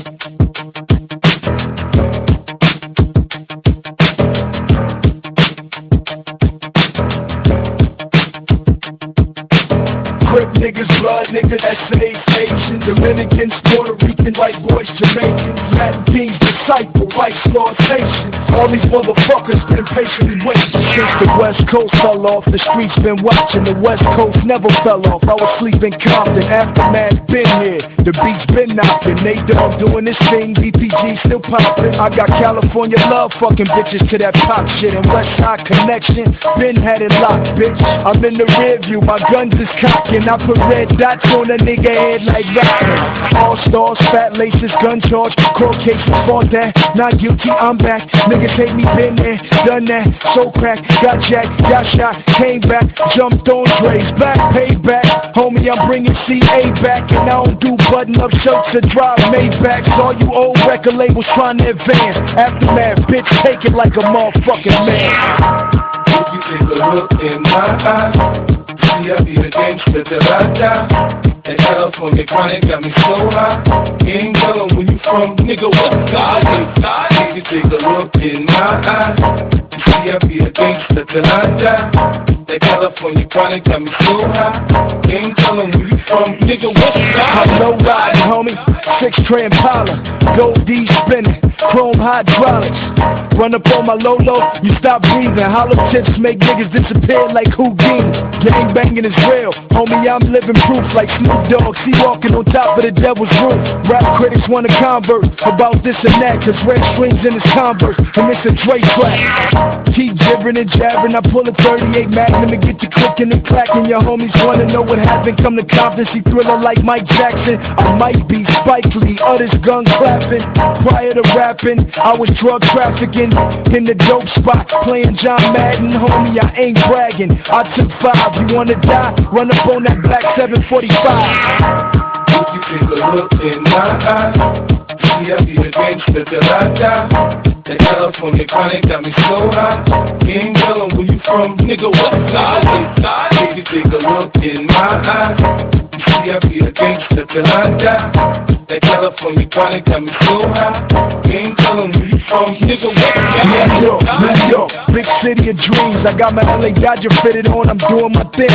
Crip niggas, blood niggas, SA, Asian, Dominicans, Puerto Rican, white boys, Jamaicans, Latin kings, disciple, white exploitation. All these motherfuckers been patiently waiting since the West Coast fell off. The streets been watching, the West Coast never fell off. I was sleeping Compton, Aftermath been here, the beats been knocking. Nate Dogg doing this thing, BPG still popping. I got California love, fucking bitches to that pop shit. And West Side Connection, been had it locked, bitch. I'm in the rear view, my guns is cocking. I put red dots on a nigga head like rockin'. All stars, fat laces, gun charge, court cases, fought that. Not guilty, I'm back. Niggas hate me, been there, done that. So crack, got jacked, got shot, came back, jumped on Dre's back, paid back. Homie, I'm bringing CA back, and I don't do button-up shirts or drive Maybachs. All you old record labels trying to advance. Aftermath, bitch, take it like a motherfucking man. If you take a look in my eyes, see I be the gangster till I die. That California chronic got me so high. You ain't telling where you from, nigga, what side? If you take a look in my eyes, see I be the gangster till I die. That California chronic got me so high. You ain't telling where you from, nigga, what side? I'm low riding, homie, 6-tray Impala, gold D spinning, chrome hydraulics. Run up on my Lolo, you stop breathing. Hollow tips make niggas disappear like Houdini. Gang banging is real, homie, I'm living proof like Snoop Dogg. See walking on top of the devil's roof. Rap critics wanna convert about this and that, cause red strings in his Converse, and it's a Dre track. Keep jibbering and jabbering, I pull a 38 Magnum and get you clicking and clacking. Your homies wanna know what happened, come to Compton, see Thriller like Mike Jackson. I might be Spike Lee, others gun clapping. Prior to rapping, I was drug trafficking in the dope spot, playing John Madden. Homie, I ain't bragging, I took 5. You wanna die? Run up on that black 745. If you take a look in my eyes, see I be the gangster till I die. That California chronic got me so high. You ain't telling where you from, nigga, what side? If you take a look in my eyes, see I be the gangster till I die. That California chronic got me so high. You ain't telling where you from, nigga, what side? New York, big city of dreams. I got my LA Dodger fitted on, I'm doing my thing.